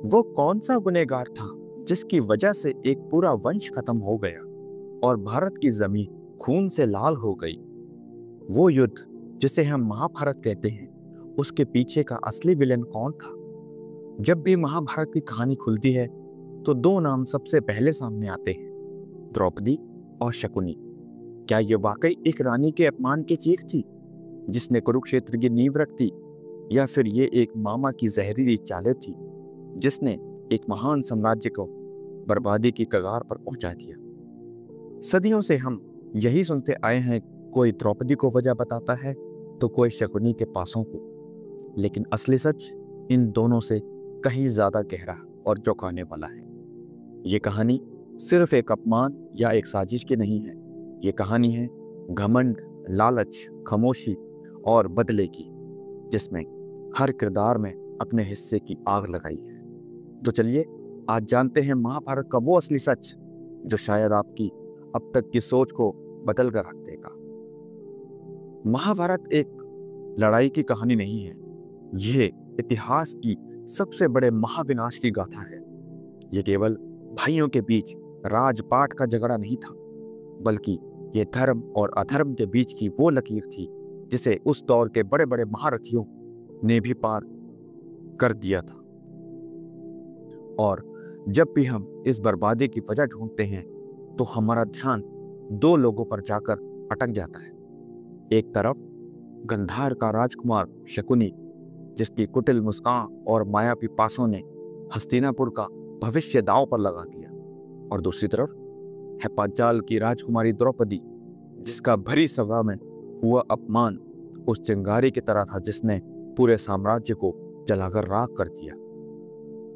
वो कौन सा गुनहगार था जिसकी वजह से एक पूरा वंश खत्म हो गया और भारत की जमीन खून से लाल हो गई? वो युद्ध जिसे हम महाभारत कहते हैं, उसके पीछे का असली विलेन कौन था? जब भी महाभारत की कहानी खुलती है तो दो नाम सबसे पहले सामने आते हैं, द्रौपदी और शकुनी। क्या ये वाकई एक रानी के अपमान की चीख थी जिसने कुरुक्षेत्र की नींव रख दी, या फिर ये एक मामा की जहरीली चालें थी जिसने एक महान साम्राज्य को बर्बादी की कगार पर पहुंचा दिया? सदियों से हम यही सुनते आए हैं, कोई द्रौपदी को वजह बताता है तो कोई शकुनी के पासों को, लेकिन असली सच इन दोनों से कहीं ज्यादा गहरा और चौंकाने वाला है। ये कहानी सिर्फ एक अपमान या एक साजिश की नहीं है। ये कहानी है घमंड, लालच, खामोशी और बदले की, जिसमें हर किरदार में अपने हिस्से की आग लगाई है। तो चलिए आज जानते हैं महाभारत का वो असली सच जो शायद आपकी अब तक की सोच को बदल कर रख देगा। महाभारत एक लड़ाई की कहानी नहीं है, यह इतिहास की सबसे बड़े महाविनाश की गाथा है। यह केवल भाइयों के बीच राजपाट का झगड़ा नहीं था, बल्कि यह धर्म और अधर्म के बीच की वो लकीर थी जिसे उस दौर के बड़े बड़े महारथियों ने भी पार कर दिया था। और जब भी हम इस बर्बादी की वजह ढूंढते हैं तो हमारा ध्यान दो लोगों पर जाकर अटक जाता है। एक तरफ गंधार का राजकुमार शकुनी, जिसकी कुटिल मुस्कान और मायावी पासों ने हस्तिनापुर का भविष्य दांव पर लगा दिया, और दूसरी तरफ है पांचाल की राजकुमारी द्रौपदी, जिसका भरी सभा में हुआ अपमान उस चिंगारी की तरह था जिसने पूरे साम्राज्य को जलाकर राख कर दिया।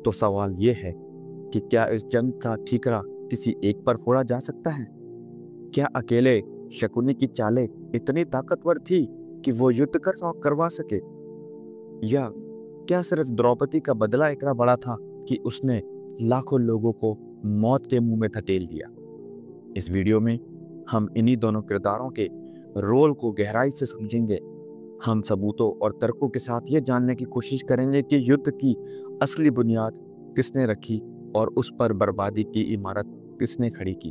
तो सवाल यह है कि क्या इस जंग का ठीकरा किसी एक पर फोड़ा जा सकता है? क्या अकेले शकुनी की चालें इतनी ताकतवर थी कि वो युद्ध करवा सके, या क्या सिर्फ द्रौपदी का बदला इतना बड़ा था कि उसने लाखों लोगों को मौत के मुंह में धकेल दिया? इस वीडियो में हम इन्हीं दोनों किरदारों के रोल को गहराई से समझेंगे। हम सबूतों और तर्कों के साथ ये जानने की कोशिश करेंगे कि युद्ध की असली बुनियाद किसने रखी और उस पर बर्बादी की इमारत किसने खड़ी की।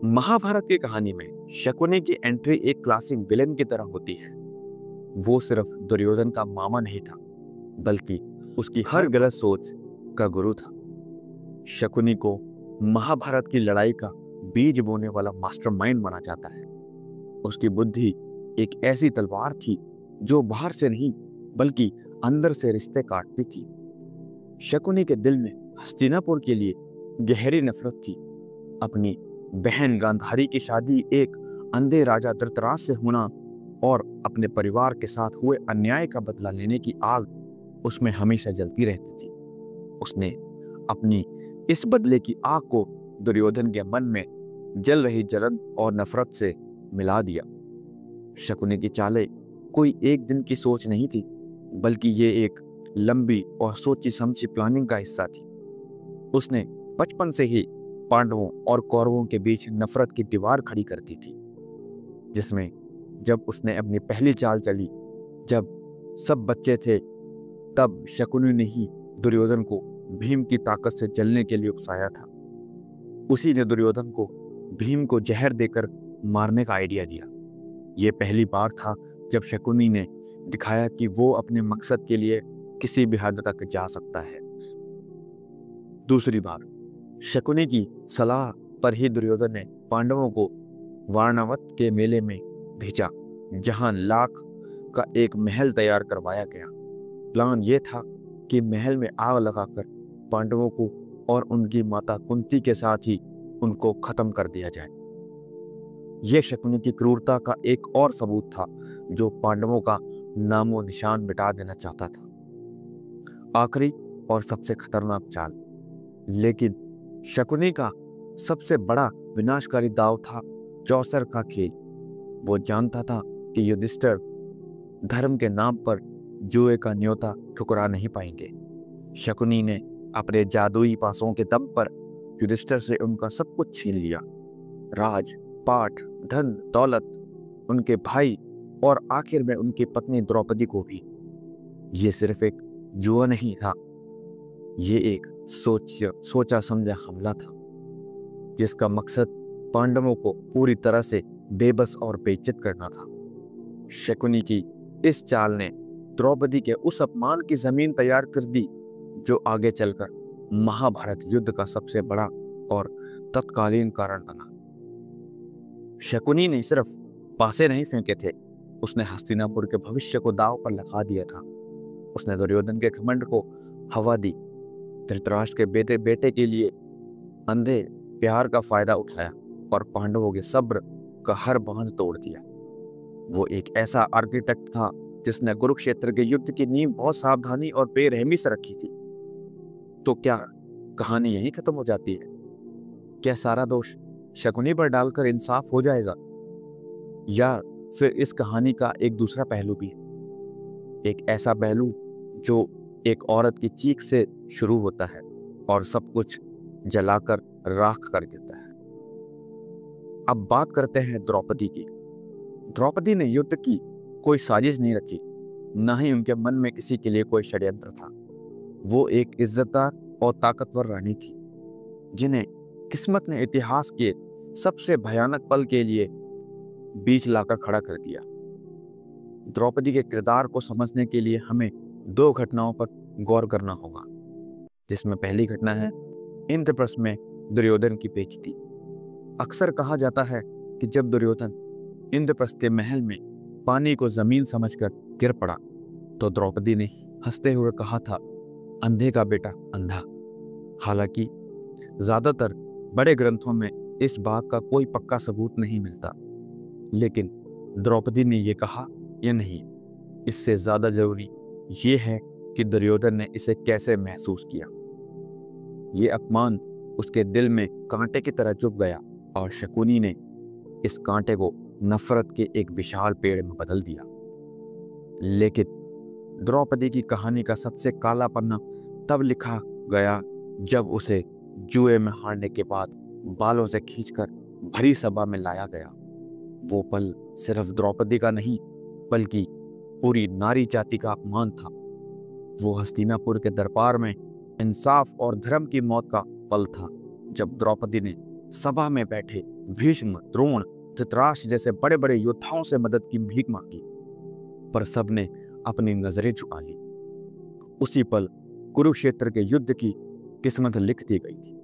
महाभारत की कहानी में शकुनी की एंट्री एक क्लासिक विलेन की तरह होती है। वो सिर्फ दुर्योधन का मामा नहीं था, बल्कि उसकी हर गलत सोच का गुरु था। शकुनी को महाभारत की लड़ाई का बीज बोने वाला मास्टरमाइंड माना जाता है। उसकी बुद्धि एक ऐसी तलवार थी जो बाहर से नहीं बल्कि अंदर से रिश्ते काटती थी। शकुनी के दिल में हस्तिनापुर के लिए गहरी नफरत थी। अपनी बहन गांधारी की शादी एक अंधे राजा धृतराष्ट्र से होना और अपने परिवार के साथ हुए अन्याय का बदला लेने की आग उसमें हमेशा जलती रहती थी। उसने अपनी इस बदले की आग को दुर्योधन के मन में जल रही जलन और नफरत से मिला दिया। शकुनी की चालें कोई एक दिन की सोच नहीं थी, बल्कि ये एक लंबी और सोची समझी प्लानिंग का हिस्सा थी। उसने बचपन से ही पांडवों और कौरवों के बीच नफरत की दीवार खड़ी करती थी, जिसमें जब उसने अपनी पहली चाल चली, जब सब बच्चे थे, तब शकुनी ने ही दुर्योधन को भीम की ताकत से जलने के लिए उकसाया था। उसी ने दुर्योधन को भीम को जहर देकर मारने का आइडिया दिया। यह पहली बार था जब शकुनी ने दिखाया कि वो अपने मकसद के लिए किसी भी हद तक जा सकता है। दूसरी बार शकुनी की सलाह पर ही दुर्योधन ने पांडवों को वारणावत के मेले में भेजा, जहां लाख का एक महल तैयार करवाया गया। प्लान यह था कि महल में आग लगाकर पांडवों को और उनकी माता कुंती के साथ ही उनको खत्म कर दिया जाए। यह शकुनी की क्रूरता का एक और सबूत था, जो पांडवों का नामो निशान मिटा देना चाहता था। आखिरी और सबसे खतरनाक चाल, लेकिन शकुनी का सबसे बड़ा विनाशकारी दांव था चौसर का खेल। वो जानता था कि युधिष्ठिर धर्म के नाम पर जुए का न्योता ठुकरा नहीं पाएंगे। शकुनी ने अपने जादुई पासों के दम पर युधिष्ठिर से उनका सब कुछ छीन लिया, राज, पाठ, धन, दौलत, उनके भाई और आखिर में उनकी पत्नी द्रौपदी को भी। ये सिर्फ एक जुआ नहीं था, ये एक सोचा समझा हमला था जिसका मकसद पांडवों को पूरी तरह से बेबस और बेइज्जत करना था। शकुनी की इस चाल ने द्रौपदी के उस अपमान की जमीन तैयार कर दी जो आगे चलकर महाभारत युद्ध का सबसे बड़ा और तत्कालीन कारण बना। शकुनी ने सिर्फ पासे नहीं फेंके थे, उसने हस्तिनापुर के भविष्य को दांव पर लगा दिया था। उसने दुर्योधन के घमंड को हवा दी, धृतराष्ट्र के बेटे के लिए अंधे प्यार का फायदा उठाया और पांडवों के सब्र का हर बांध तोड़ दिया। वो एक ऐसा आर्किटेक्ट था जिसने कुरुक्षेत्र के युद्ध की नींव बहुत सावधानी और बेरहमी से रखी थी। तो क्या कहानी यहीं खत्म हो जाती है? क्या सारा दोष शकुनी पर डालकर इंसाफ हो जाएगा, या फिर इस कहानी का एक दूसरा पहलू भी है? एक ऐसा पहलू जो एक औरत की चीख से शुरू होता है और सब कुछ जलाकर राख कर देता है। अब बात करते हैं द्रौपदी की। द्रौपदी ने युद्ध की कोई साजिश नहीं रची, न ही उनके मन में किसी के लिए कोई षड्यंत्र था। वो एक इज्जतदार और ताकतवर रानी थी जिन्हें किस्मत ने इतिहास के सबसे भयानक पल के लिए बीच लाकर खड़ा कर दिया। द्रौपदी के किरदार को समझने के लिए हमें दो घटनाओं पर गौर करना होगा, जिसमें पहली घटना है इंद्रप्रस्थ में दुर्योधन की बेइज्जती। अक्सर कहा जाता है कि जब दुर्योधन इंद्रप्रस्थ के महल में पानी को जमीन समझकर गिर पड़ा तो द्रौपदी ने हंसते हुए कहा था, अंधे का बेटा अंधा। हालांकि ज्यादातर बड़े ग्रंथों में इस बात का कोई पक्का सबूत नहीं मिलता, लेकिन द्रौपदी ने यह कहा या नहीं, इससे ज्यादा जरूरी यह है कि दुर्योधन ने इसे कैसे महसूस किया। ये अपमान उसके दिल में कांटे की तरह चुभ गया और शकुनी ने इस कांटे को नफरत के एक विशाल पेड़ में बदल दिया। लेकिन द्रौपदी की कहानी का सबसे काला पन्ना तब लिखा गया जब उसे जुए में हारने के बाद बालों से खींचकर भरी सभा में लाया गया। वो पल सिर्फ द्रौपदी का नहीं बल्कि पूरी नारी जाति का अपमान था। वो हस्तिनापुर के दरबार में इंसाफ और धर्म की मौत का पल था, जब द्रौपदी ने सभा में बैठे भीष्म, द्रोण, धृतराष्ट्र जैसे बड़े बड़े योद्धाओं से मदद की भीख मांगी, पर सबने अपनी नजरें झुका ली। उसी पल कुरुक्षेत्र के युद्ध की किस्मत लिख दी गई थी।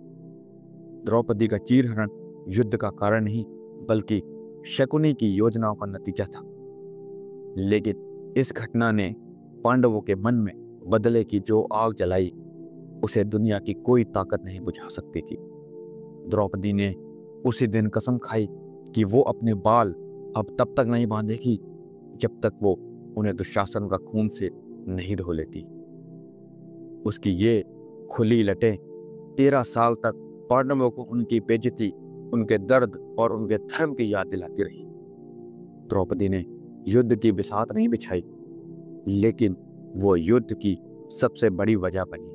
द्रौपदी का चीरहरण युद्ध का कारण नहीं बल्कि शकुनी की योजनाओं का नतीजा था। लेकिन इस घटना ने पांडवों के मन में बदले की जो आग जलाई उसे दुनिया की कोई ताकत नहीं बुझा सकती थी। द्रौपदी ने उसी दिन कसम खाई कि वो अपने बाल अब तब तक नहीं बांधेगी जब तक वो उन्हें दुशासन का खून से नहीं धो लेती। उसकी ये खुली लटें 13 साल तक पांडवों को उनकी बेइज्जती, उनके दर्द और उनके धर्म की याद दिलाती रही। द्रौपदी ने युद्ध की बिसात नहीं बिछाई, लेकिन वो युद्ध की सबसे बड़ी वजह बनी।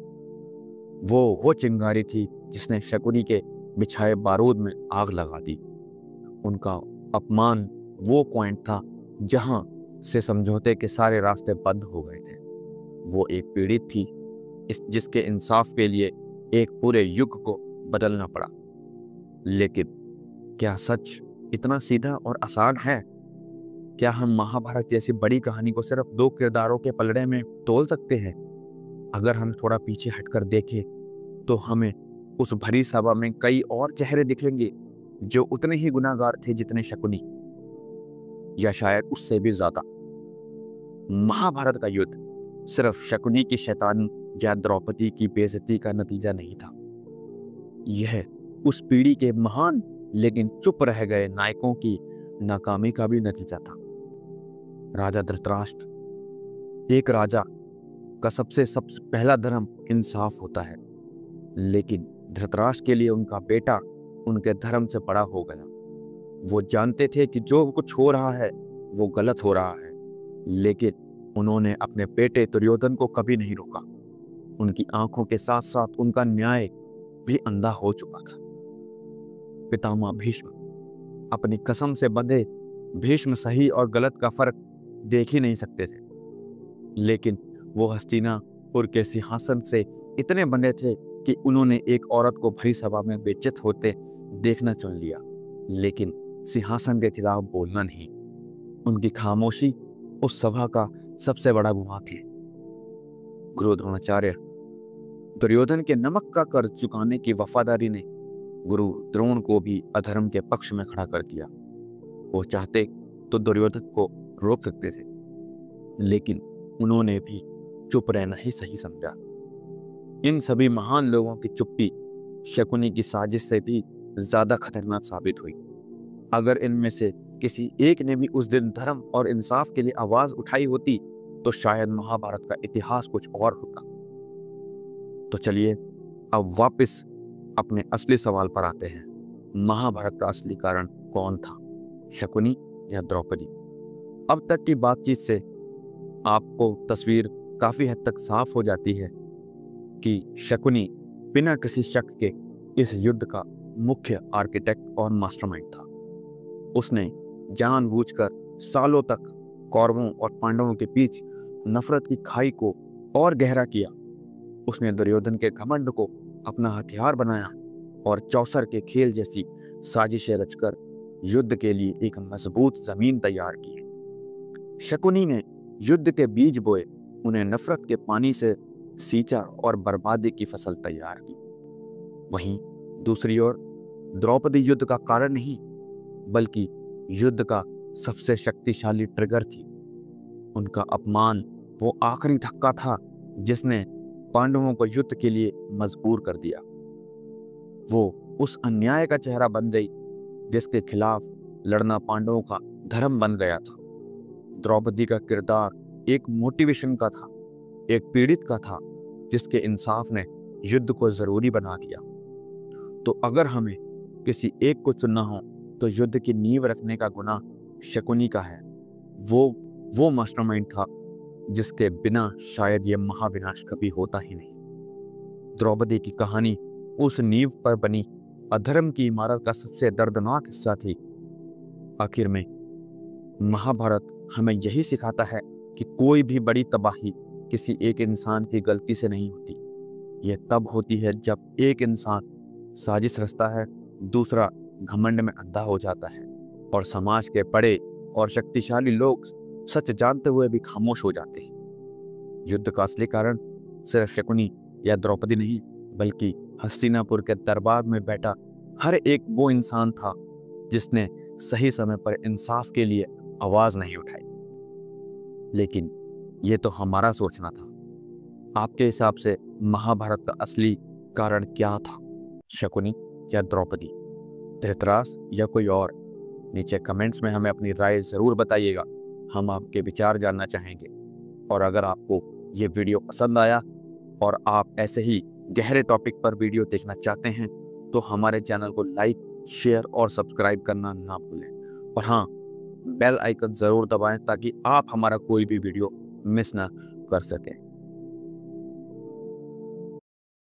वो चिंगारी थी जिसने शकुनी के बिछाए बारूद में आग लगा दी। उनका अपमान वो पॉइंट था जहां से समझौते के सारे रास्ते बंद हो गए थे। वो एक पीड़ित थी जिसके इंसाफ के लिए एक पूरे युग को बदलना पड़ा। लेकिन क्या सच इतना सीधा और आसान है? क्या हम महाभारत जैसी बड़ी कहानी को सिर्फ 2 किरदारों के पलड़े में तोल सकते हैं? अगर हम थोड़ा पीछे हटकर देखें तो हमें उस भरी सभा में कई और चेहरे दिखेंगे जो उतने ही गुनाहगार थे जितने शकुनी, या शायद उससे भी ज्यादा। महाभारत का युद्ध सिर्फ शकुनी की शैतानी या द्रौपदी की बेइज्जती का नतीजा नहीं था। यह उस पीढ़ी के महान लेकिन चुप रह गए नायकों की नाकामी का भी नतीजा था। राजा धृतराष्ट्र, एक राजा का सबसे पहला धर्म इंसाफ होता है, लेकिन धृतराष्ट्र के लिए उनका बेटा उनके धर्म से बड़ा हो गया। वो जानते थे कि जो कुछ हो रहा है वो गलत हो रहा है, लेकिन उन्होंने अपने बेटे दुर्योधन को कभी नहीं रोका। उनकी आंखों के साथ साथ उनका न्याय भी अंधा हो चुका था। पितामह भीष्म अपनी कसम से बंधे भीष्म सही और गलत का फर्क देख ही नहीं सकते थे, लेकिन वो हस्तिनापुर के सिंहासन से इतने बंधे थे कि उन्होंने एक औरत को भरी सभा में बेइज्जत होते देखना चुन लिया, लेकिन सिंहासन के खिलाफ बोलना नहीं। उनकी खामोशी उस सभा का सबसे बड़ा गुनाह थी। गुरु द्रोणाचार्य दुर्योधन के नमक का कर्ज चुकाने की वफादारी ने गुरु द्रोण को भी अधर्म के पक्ष में खड़ा कर दिया। वो चाहते तो दुर्योधन को रोक सकते थे, लेकिन उन्होंने भी चुप रहना ही सही समझा। इन सभी महान लोगों की चुप्पी शकुनी की साजिश से भी ज्यादा खतरनाक साबित हुई। अगर इनमें से किसी एक ने भी उस दिन धर्म और इंसाफ के लिए आवाज उठाई होती तो शायद महाभारत का इतिहास कुछ और होता। तो चलिए अब वापस अपने असली सवाल पर आते हैं। महाभारत का असली कारण कौन था, शकुनी या द्रौपदी? अब तक की बातचीत से आपको तस्वीर काफी हद तक साफ हो जाती है कि शकुनी बिना किसी शक के इस युद्ध का मुख्य आर्किटेक्ट और मास्टरमाइंड था। उसने जानबूझकर सालों तक कौरवों और पांडवों के बीच नफरत की खाई को और गहरा किया। उसने दुर्योधन के घमंड को अपना हथियार बनाया और चौसर के खेल जैसी साजिशें रचकर युद्ध के लिए एक मजबूत जमीन तैयार की। शकुनी ने युद्ध के बीज बोए, उन्हें नफरत के पानी से सींचा और बर्बादी की फसल तैयार की। वहीं दूसरी ओर द्रौपदी युद्ध का कारण नहीं बल्कि युद्ध का सबसे शक्तिशाली ट्रिगर थी। उनका अपमान वो आखिरी धक्का था जिसने पांडवों को युद्ध के लिए मजबूर कर दिया। वो उस अन्याय का चेहरा बन गई जिसके खिलाफ लड़ना पांडवों का धर्म बन गया था। द्रौपदी का किरदार एक मोटिवेशन का था, एक पीड़ित का था जिसके इंसाफ ने युद्ध को जरूरी बना दिया। तो अगर हमें किसी एक को चुनना हो तो युद्ध की नींव रखने का गुनाह शकुनी का है। वो मास्टरमाइंड था जिसके बिना शायद यह महाविनाश कभी होता ही नहीं। द्रौपदी की कहानी उस नींव पर बनी अधर्म की इमारत का सबसे दर्दनाक हिस्सा थी। आखिर में महाभारत हमें यही सिखाता है कि कोई भी बड़ी तबाही किसी एक इंसान की गलती से नहीं होती। यह तब होती है जब एक इंसान साजिश रचता है, दूसरा घमंड में अंधा हो जाता है और समाज के बड़े और शक्तिशाली लोग सच जानते हुए भी खामोश हो जाते हैं। युद्ध का असली कारण सिर्फ शकुनी या द्रौपदी नहीं बल्कि हस्तिनापुर के दरबार में बैठा हर एक वो इंसान था जिसने सही समय पर इंसाफ के लिए आवाज नहीं उठाई। लेकिन ये तो हमारा सोचना था। आपके हिसाब से महाभारत का असली कारण क्या था, शकुनी या द्रौपदी, धृतराष्ट्र या कोई और? नीचे कमेंट्स में हमें अपनी राय जरूर बताइएगा, हम आपके विचार जानना चाहेंगे। और अगर आपको ये वीडियो पसंद आया और आप ऐसे ही गहरे टॉपिक पर वीडियो देखना चाहते हैं तो हमारे चैनल को लाइक, शेयर और सब्सक्राइब करना ना भूलें। और हाँ, बेल आइकन जरूर दबाएं ताकि आप हमारा कोई भी वीडियो मिस ना कर सकें।